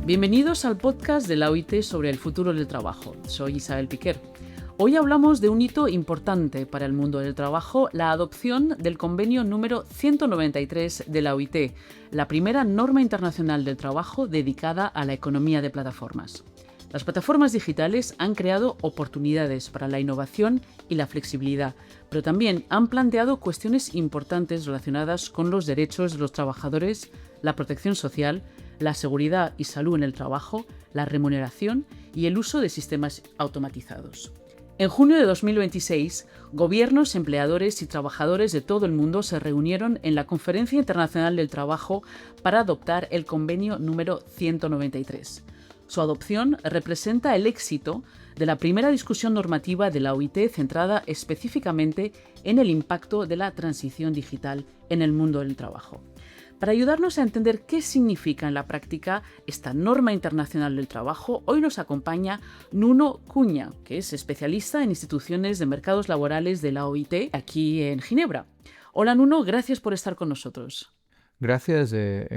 Bienvenidos al podcast de la OIT sobre el futuro del trabajo. Soy Isabel Piquer. Hoy hablamos de un hito importante para el mundo del trabajo, la adopción del convenio número 193 de la OIT, la primera norma internacional del trabajo dedicada a la economía de plataformas. Las plataformas digitales han creado oportunidades para la innovación y la flexibilidad, pero también han planteado cuestiones importantes relacionadas con los derechos de los trabajadores, la protección social, la seguridad y salud en el trabajo, la remuneración y el uso de sistemas automatizados. En junio de 2026, gobiernos, empleadores y trabajadores de todo el mundo se reunieron en la Conferencia Internacional del Trabajo para adoptar el convenio número 193. Su adopción representa el éxito de la primera discusión normativa de la OIT centrada específicamente en el impacto de la transición digital en el mundo del trabajo. Para ayudarnos a entender qué significa en la práctica esta norma internacional del trabajo, hoy nos acompaña Nuno Cunha, que es especialista en instituciones de mercados laborales de la OIT aquí en Ginebra. Hola Nuno, gracias por estar con nosotros. Gracias,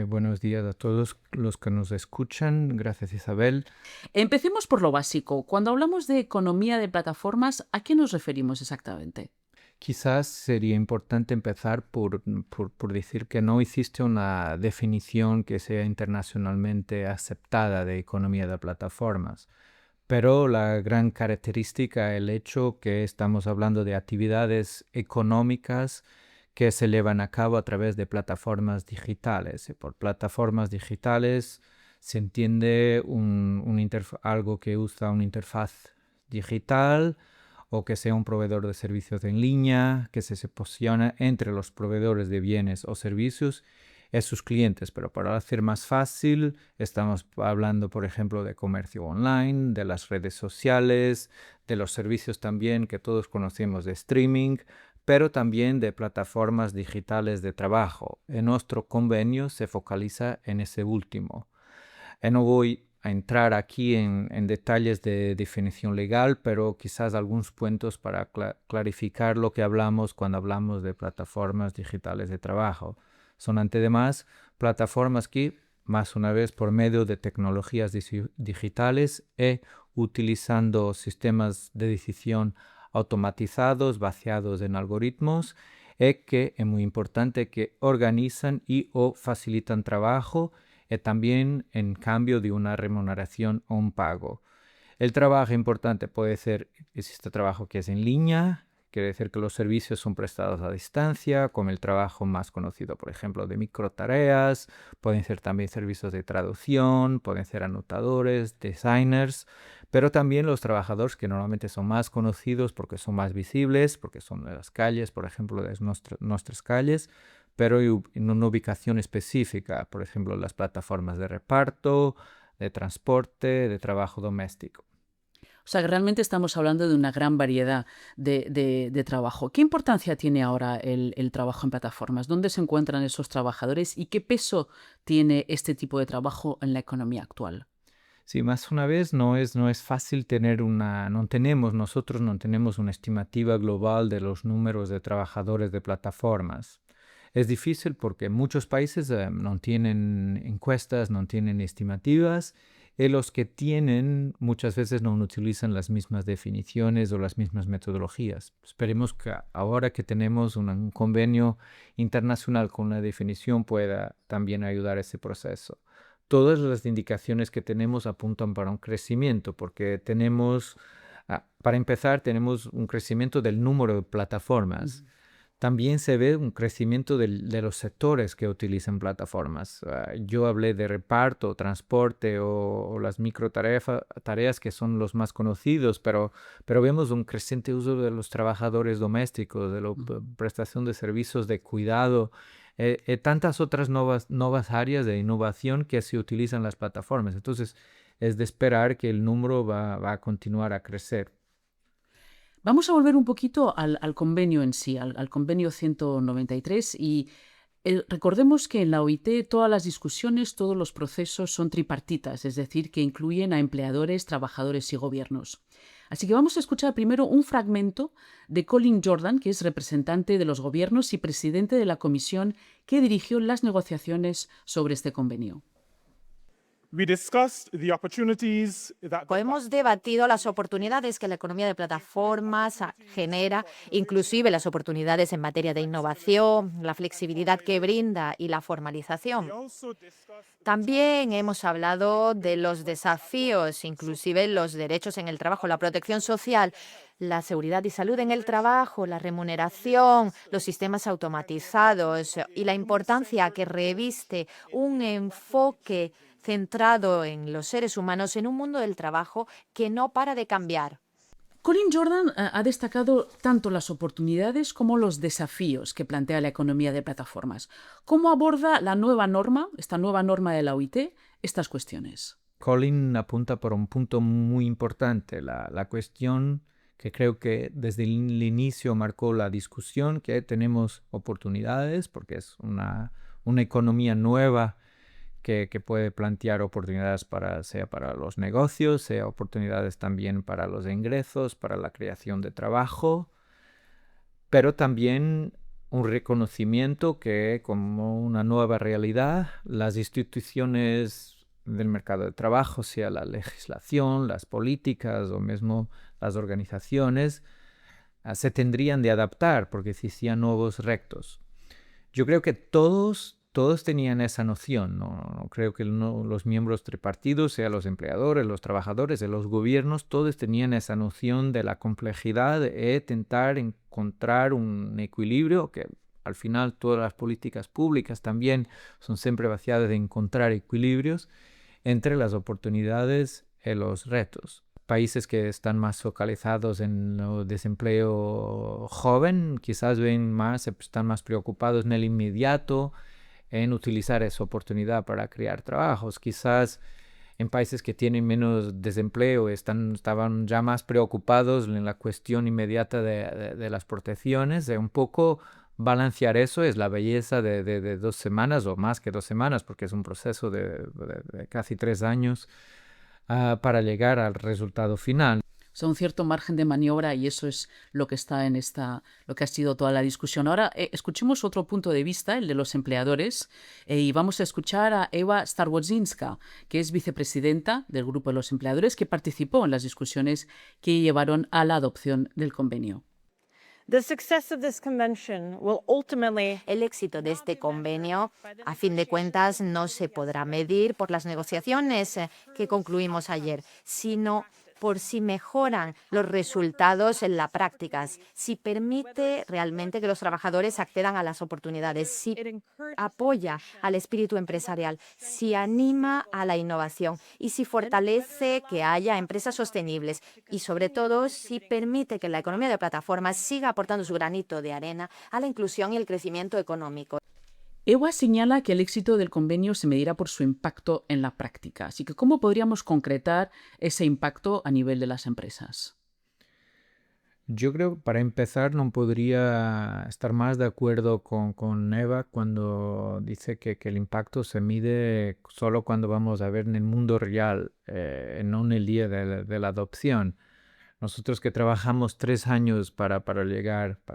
buenos días a todos los que nos escuchan. Gracias, Isabel. Empecemos por lo básico. Cuando hablamos de economía de plataformas, ¿a qué nos referimos exactamente? Quizás sería importante empezar por decir que no existe una definición que sea internacionalmente aceptada de economía de plataformas, pero la gran característica es el hecho que estamos hablando de actividades económicas que se llevan a cabo a través de plataformas digitales. Y por plataformas digitales se entiende algo que usa una interfaz digital o que sea un proveedor de servicios en línea, que se posiciona entre los proveedores de bienes o servicios y sus clientes. Pero para hacer más fácil, estamos hablando, por ejemplo, de comercio online, de las redes sociales, de los servicios también que todos conocemos de streaming, pero también de plataformas digitales de trabajo. En nuestro convenio se focaliza en ese último. No voy a entrar aquí en detalles de definición legal, pero quizás algunos puntos para clarificar lo que hablamos cuando hablamos de plataformas digitales de trabajo. Son, además, plataformas que, más una vez, por medio de tecnologías digitales y utilizando sistemas de decisión automatizados, basados en algoritmos, y que es muy importante que organizan y o facilitan trabajo y también en cambio de una remuneración o un pago. El trabajo importante puede ser, existe trabajo que es en línea, quiere decir que los servicios son prestados a distancia, como el trabajo más conocido, por ejemplo, de microtareas, pueden ser también servicios de traducción, pueden ser anotadores, designers, pero también los trabajadores que normalmente son más conocidos porque son más visibles, porque son de las calles, por ejemplo, de nuestras calles, pero en una ubicación específica, por ejemplo, las plataformas de reparto, de transporte, de trabajo doméstico. O sea, que realmente estamos hablando de una gran variedad de trabajo. ¿Qué importancia tiene ahora el trabajo en plataformas? ¿Dónde se encuentran esos trabajadores y qué peso tiene este tipo de trabajo en la economía actual? Sí, más una vez no es fácil nosotros no tenemos una estimativa global de los números de trabajadores de plataformas. Es difícil porque muchos países no tienen encuestas, no tienen estimativas, y los que tienen muchas veces no utilizan las mismas definiciones o las mismas metodologías. Esperemos que ahora que tenemos un convenio internacional con una definición pueda también ayudar a ese proceso. Todas las indicaciones que tenemos apuntan para un crecimiento, porque para empezar, tenemos un crecimiento del número de plataformas. También se ve un crecimiento de los sectores que utilizan plataformas. Yo hablé de reparto, transporte o las tareas que son los más conocidos, pero vemos un creciente uso de los trabajadores domésticos, de la prestación de servicios de cuidado, tantas otras nuevas áreas de innovación que se utilizan las plataformas. Entonces, es de esperar que el número va a continuar a crecer. Vamos a volver un poquito al convenio en sí, al convenio 193 y recordemos que en la OIT todas las discusiones, todos los procesos son tripartitas, es decir, que incluyen a empleadores, trabajadores y gobiernos. Así que vamos a escuchar primero un fragmento de Colin Jordan, que es representante de los gobiernos y presidente de la comisión que dirigió las negociaciones sobre este convenio. We discussed the opportunities that Hemos debatido las oportunidades que la economía de plataformas genera, inclusive las oportunidades en materia de innovación, la flexibilidad que brinda y la formalización. we also discussed También hemos hablado de los desafíos, inclusive los derechos en el trabajo, la protección social, la seguridad y salud en el trabajo, la remuneración, los sistemas automatizados y la importancia que reviste un enfoque centrado en los seres humanos en un mundo del trabajo que no para de cambiar. Colin Jordan ha destacado tanto las oportunidades como los desafíos que plantea la economía de plataformas. ¿Cómo aborda la nueva norma, esta nueva norma de la OIT, estas cuestiones? Colin apunta por un punto muy importante, la cuestión que creo que desde el inicio marcó la discusión, que tenemos oportunidades, porque es una economía nueva que puede plantear oportunidades sea para los negocios, sea oportunidades también para los ingresos, para la creación de trabajo, pero también un reconocimiento que como una nueva realidad, las instituciones del mercado de trabajo, sea la legislación, las políticas o mismo las organizaciones, se tendrían de adaptar porque existían nuevos retos. Yo creo que todos tenían esa noción. No creo que los miembros tripartidos, sea los empleadores, los trabajadores, de los gobiernos, todos tenían esa noción de la complejidad de intentar encontrar un equilibrio, que al final todas las políticas públicas también son siempre vaciadas de encontrar equilibrios entre las oportunidades y los retos. Países que están más focalizados en el desempleo joven, quizás están más preocupados en el inmediato, en utilizar esa oportunidad para crear trabajos. Quizás en países que tienen menos desempleo estaban ya más preocupados en la cuestión inmediata de las protecciones. Un poco balancear eso es la belleza de 2 semanas o más que 2 semanas, porque es un proceso de casi 3 años para llegar al resultado final. O sea, un cierto margen de maniobra y eso es lo que está en lo que ha sido toda la discusión. Ahora escuchemos otro punto de vista, el de los empleadores, y vamos a escuchar a Eva Starwodzynska, que es vicepresidenta del Grupo de los Empleadores, que participó en las discusiones que llevaron a la adopción del convenio. El éxito de este convenio, a fin de cuentas, no se podrá medir por las negociaciones que concluimos ayer, sino por si mejoran los resultados en las prácticas, si permite realmente que los trabajadores accedan a las oportunidades, si apoya al espíritu empresarial, si anima a la innovación y si fortalece que haya empresas sostenibles y, sobre todo, si permite que la economía de plataformas siga aportando su granito de arena a la inclusión y el crecimiento económico. Eva señala que el éxito del convenio se medirá por su impacto en la práctica. Así que, ¿cómo podríamos concretar ese impacto a nivel de las empresas? Yo creo que para empezar no podría estar más de acuerdo con Eva cuando dice que el impacto se mide solo cuando vamos a ver en el mundo real, no en el día de la adopción. Nosotros que trabajamos 3 años para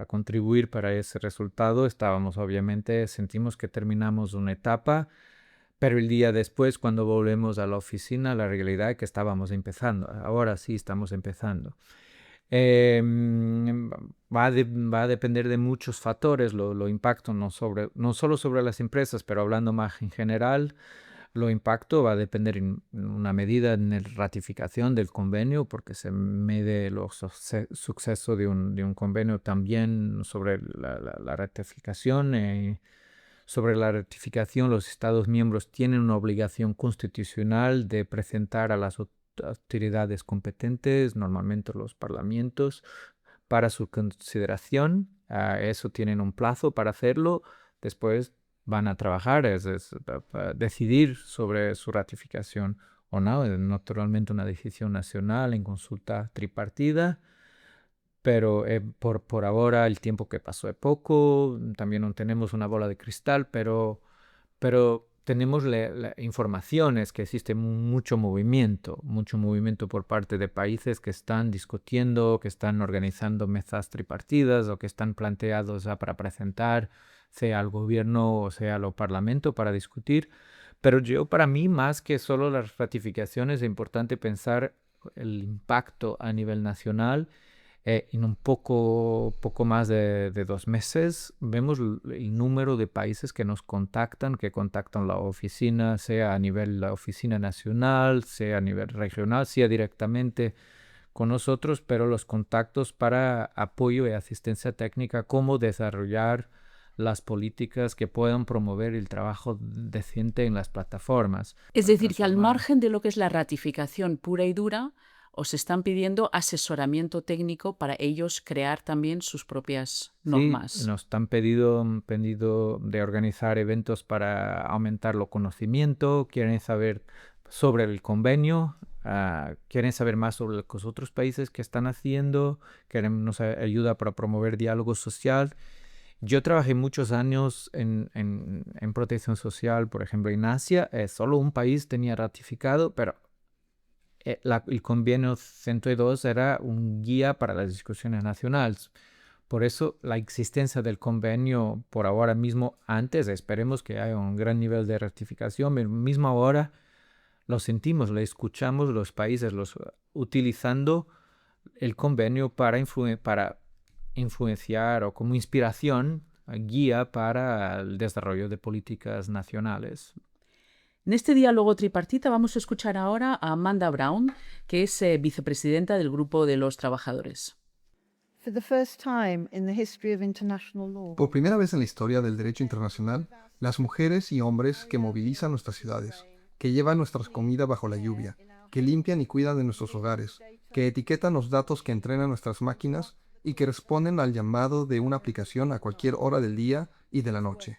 contribuir para ese resultado, sentimos que terminamos una etapa, pero el día después, cuando volvemos a la oficina, la realidad es que estábamos empezando. Ahora sí estamos empezando. Va a depender de muchos factores, lo impacto no solo sobre las empresas, pero hablando más en general. Lo impacto va a depender en una medida en la ratificación del convenio, porque se mide el suceso de un convenio también sobre la ratificación. Sobre la ratificación, los Estados miembros tienen una obligación constitucional de presentar a las autoridades competentes, normalmente los parlamentos, para su consideración. Eso tienen un plazo para hacerlo. Después van a trabajar, para decidir sobre su ratificación o no. Es naturalmente una decisión nacional en consulta tripartida, pero por ahora el tiempo que pasó es poco. También no tenemos una bola de cristal, pero tenemos informaciones que existe mucho movimiento por parte de países que están discutiendo, que están organizando mesas tripartidas o que están planteados para presentar, sea al gobierno o sea al parlamento para discutir. Pero para mí, más que solo las ratificaciones, es importante pensar el impacto a nivel nacional. En un poco más de 2 meses vemos el número de países que nos contactan, que contactan la oficina, sea a nivel la oficina nacional, sea a nivel regional, sea directamente con nosotros, pero los contactos para apoyo y asistencia técnica, cómo desarrollar las políticas que puedan promover el trabajo decente en las plataformas. Es decir, que al margen de lo que es la ratificación pura y dura, os están pidiendo asesoramiento técnico para ellos crear también sus propias normas. Sí, nos han pedido de organizar eventos para aumentar el conocimiento, quieren saber sobre el convenio, quieren saber más sobre los otros países que están haciendo, nos ayuda para promover diálogo social. Yo trabajé muchos años en protección social, por ejemplo, en Asia. Solo un país tenía ratificado, pero el convenio 102 era un guía para las discusiones nacionales. Por eso la existencia del convenio por ahora mismo, antes esperemos que haya un gran nivel de ratificación, pero mismo ahora lo sentimos, lo escuchamos, los países utilizando el convenio para influenciar o como inspiración, guía para el desarrollo de políticas nacionales. En este diálogo tripartita vamos a escuchar ahora a Amanda Brown, que es vicepresidenta del Grupo de los Trabajadores. Por primera vez en la historia del derecho internacional, las mujeres y hombres que movilizan nuestras ciudades, que llevan nuestras comidas bajo la lluvia, que limpian y cuidan de nuestros hogares, que etiquetan los datos que entrenan nuestras máquinas y que responden al llamado de una aplicación a cualquier hora del día y de la noche.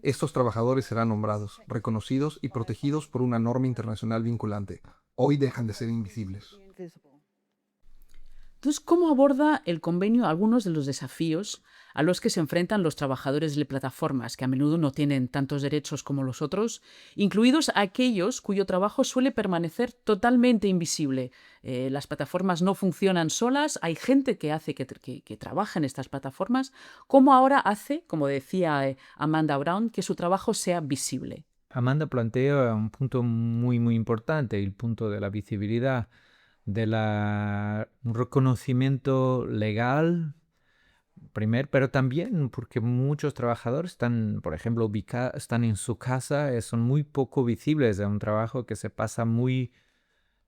Estos trabajadores serán nombrados, reconocidos y protegidos por una norma internacional vinculante. Hoy dejan de ser invisibles. Entonces, ¿cómo aborda el convenio algunos de los desafíos a los que se enfrentan los trabajadores de plataformas, que a menudo no tienen tantos derechos como los otros, incluidos aquellos cuyo trabajo suele permanecer totalmente invisible? Las plataformas no funcionan solas, hay gente que trabaja en estas plataformas. ¿Cómo ahora hace, como decía Amanda Brown, que su trabajo sea visible? Amanda plantea un punto muy, muy importante, el punto de la visibilidad, un reconocimiento legal, pero también porque muchos trabajadores están, por ejemplo, están en su casa, son muy poco visibles de un trabajo que se pasa muy,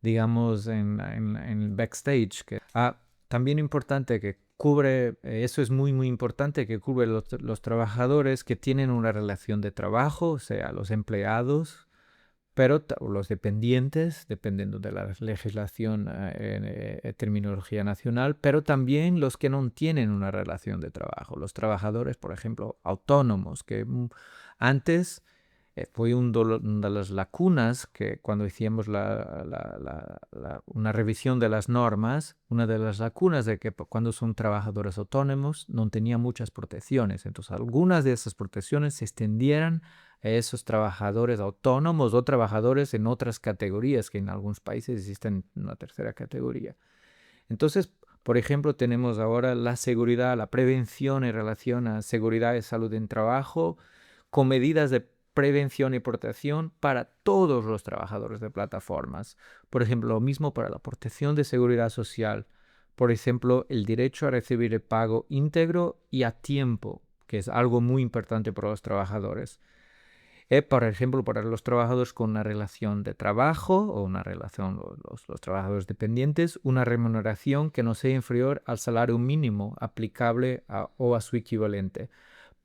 digamos, en el backstage. También importante que cubre, eso es muy, muy importante, que cubre los trabajadores que tienen una relación de trabajo, o sea, los empleados, pero los dependientes, dependiendo de la legislación terminología nacional, pero también los que no tienen una relación de trabajo, los trabajadores, por ejemplo, autónomos, que antes fue una de las lacunas que cuando hicimos una revisión de las normas, una de las lacunas de que cuando son trabajadores autónomos no tenían muchas protecciones, entonces algunas de esas protecciones se extendieran a esos trabajadores autónomos o trabajadores en otras categorías, que en algunos países existen una tercera categoría. Entonces, por ejemplo, tenemos ahora la seguridad, la prevención en relación a seguridad y salud en trabajo, con medidas de prevención y protección para todos los trabajadores de plataformas. Por ejemplo, lo mismo para la protección de seguridad social. Por ejemplo, el derecho a recibir el pago íntegro y a tiempo, que es algo muy importante para los trabajadores. Por ejemplo, para los trabajadores con una relación de trabajo o una relación, los trabajadores dependientes, una remuneración que no sea inferior al salario mínimo aplicable o a su equivalente.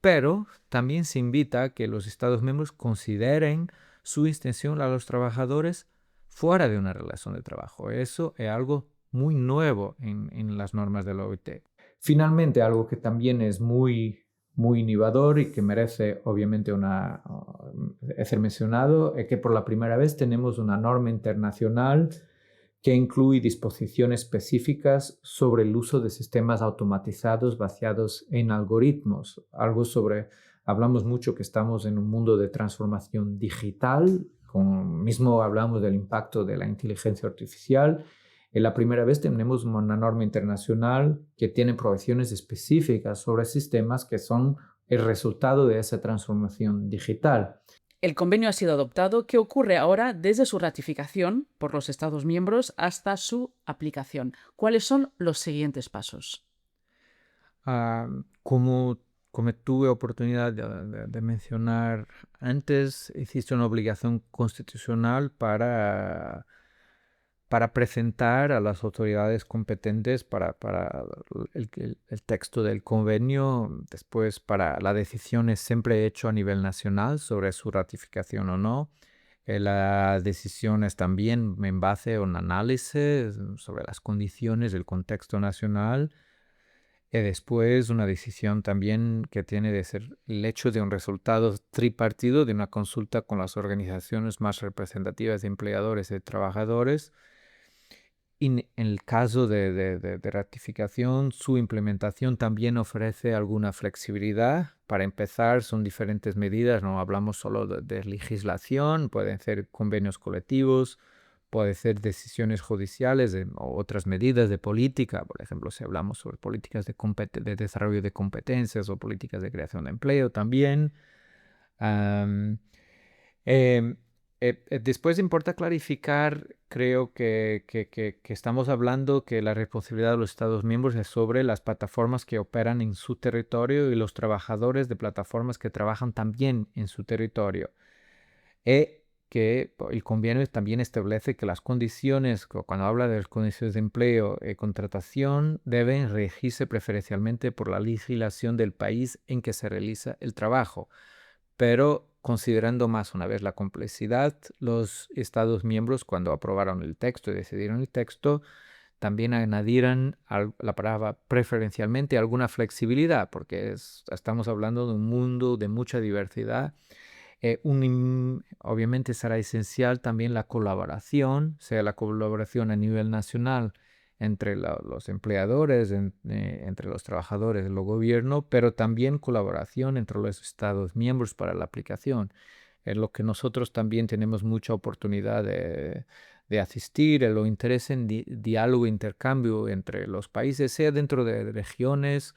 Pero también se invita a que los Estados miembros consideren su extensión a los trabajadores fuera de una relación de trabajo. Eso es algo muy nuevo en las normas de la OIT. Finalmente, algo que también es muy innovador y que merece obviamente ser mencionado es que por la primera vez tenemos una norma internacional que incluye disposiciones específicas sobre el uso de sistemas automatizados basados en algoritmos. Hablamos mucho que estamos en un mundo de transformación digital, mismo hablamos del impacto de la inteligencia artificial. La primera vez tenemos una norma internacional que tiene provisiones específicas sobre sistemas que son el resultado de esa transformación digital. El convenio ha sido adoptado. ¿Qué ocurre ahora desde su ratificación por los Estados miembros hasta su aplicación? ¿Cuáles son los siguientes pasos? Como tuve oportunidad de mencionar antes, existe una obligación constitucional para presentar a las autoridades competentes para el texto del convenio. Después, para la decisión es siempre hecho a nivel nacional sobre su ratificación o no. La decisión es también en base a un análisis sobre las condiciones del contexto nacional. Y después una decisión también que tiene de ser el hecho de un resultado tripartido de una consulta con las organizaciones más representativas de empleadores y trabajadores. Y en el caso de ratificación, su implementación también ofrece alguna flexibilidad. Para empezar, son diferentes medidas, no hablamos solo de legislación, pueden ser convenios colectivos, pueden ser decisiones judiciales o otras medidas de política. Por ejemplo, si hablamos sobre políticas de desarrollo de competencias o políticas de creación de empleo también. Después importa clarificar, creo que estamos hablando que la responsabilidad de los Estados miembros es sobre las plataformas que operan en su territorio y los trabajadores de plataformas que trabajan también en su territorio. Y que el convenio también establece que las condiciones, cuando habla de las condiciones de empleo y contratación, deben regirse preferencialmente por la legislación del país en que se realiza el trabajo. Pero considerando más una vez la complejidad, los Estados miembros, cuando aprobaron el texto y decidieron el texto, también añadieron la palabra preferencialmente alguna flexibilidad, porque estamos hablando de un mundo de mucha diversidad. Obviamente será esencial también la colaboración, sea la colaboración a nivel nacional entre los empleadores, entre los trabajadores del gobierno, pero también colaboración entre los Estados miembros para la aplicación. En lo que nosotros también tenemos mucha oportunidad de asistir, en lo interés en diálogo e intercambio entre los países, sea dentro de regiones.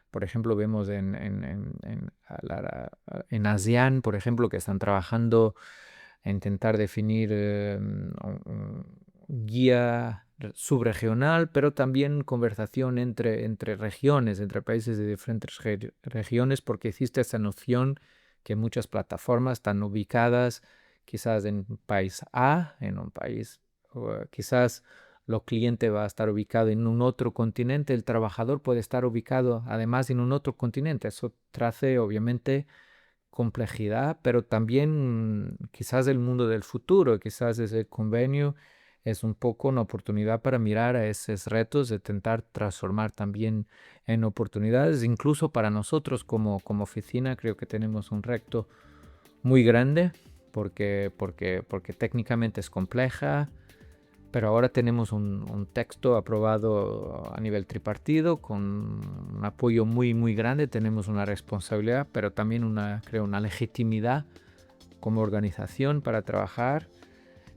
Por ejemplo, vemos en ASEAN, por ejemplo, que están trabajando en intentar definir guía subregional, pero también conversación entre regiones, entre países de diferentes regiones, porque existe esa noción que muchas plataformas están ubicadas quizás en un país A, en un país, quizás el cliente va a estar ubicado en un otro continente, el trabajador puede estar ubicado además en un otro continente. Eso trae obviamente complejidad, pero también quizás el mundo del futuro, quizás ese convenio es un poco una oportunidad para mirar a esos retos, de intentar transformar también en oportunidades. Incluso para nosotros como oficina creo que tenemos un reto muy grande porque técnicamente es compleja, pero ahora tenemos un texto aprobado a nivel tripartido con un apoyo muy, muy grande. Tenemos una responsabilidad, pero también creo una legitimidad como organización para trabajar,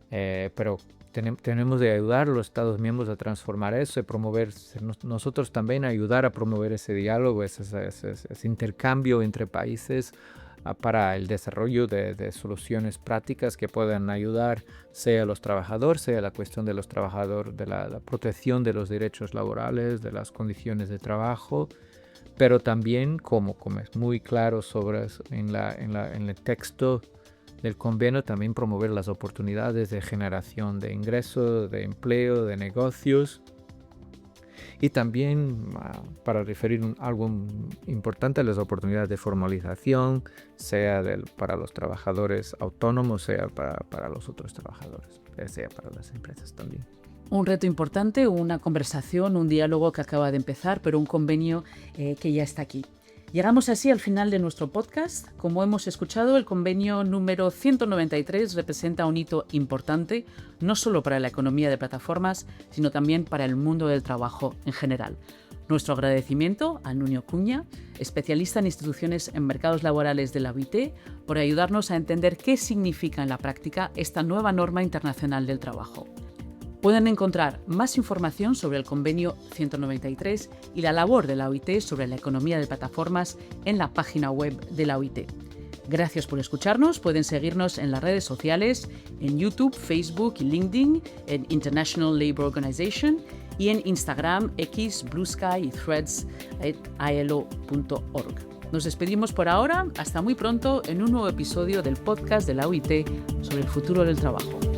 pero tenemos de ayudar a los Estados miembros a transformar eso y promover, nosotros también ayudar a promover ese diálogo, ese intercambio entre países para el desarrollo de soluciones prácticas que puedan ayudar, sea a los trabajadores, sea la cuestión de los trabajadores, de la protección de los derechos laborales, de las condiciones de trabajo, pero también, como es muy claro en el texto del convenio, también promover las oportunidades de generación de ingresos, de empleo, de negocios. Y también, para referir algo importante, las oportunidades de formalización, sea para los trabajadores autónomos, sea para los otros trabajadores, sea para las empresas también. Un reto importante, una conversación, un diálogo que acaba de empezar, pero un convenio que ya está aquí. Llegamos así al final de nuestro podcast. Como hemos escuchado, el convenio número 193 representa un hito importante, no solo para la economía de plataformas, sino también para el mundo del trabajo en general. Nuestro agradecimiento a Nuño Cuña, especialista en instituciones en mercados laborales de la OIT, por ayudarnos a entender qué significa en la práctica esta nueva norma internacional del trabajo. Pueden encontrar más información sobre el convenio 193 y la labor de la OIT sobre la economía de plataformas en la página web de la OIT. Gracias por escucharnos. Pueden seguirnos en las redes sociales, en YouTube, Facebook y LinkedIn, en International Labour Organization, y en Instagram, X, Blue Sky y Threads @ilo.org. Nos despedimos por ahora. Hasta muy pronto en un nuevo episodio del podcast de la OIT sobre el futuro del trabajo.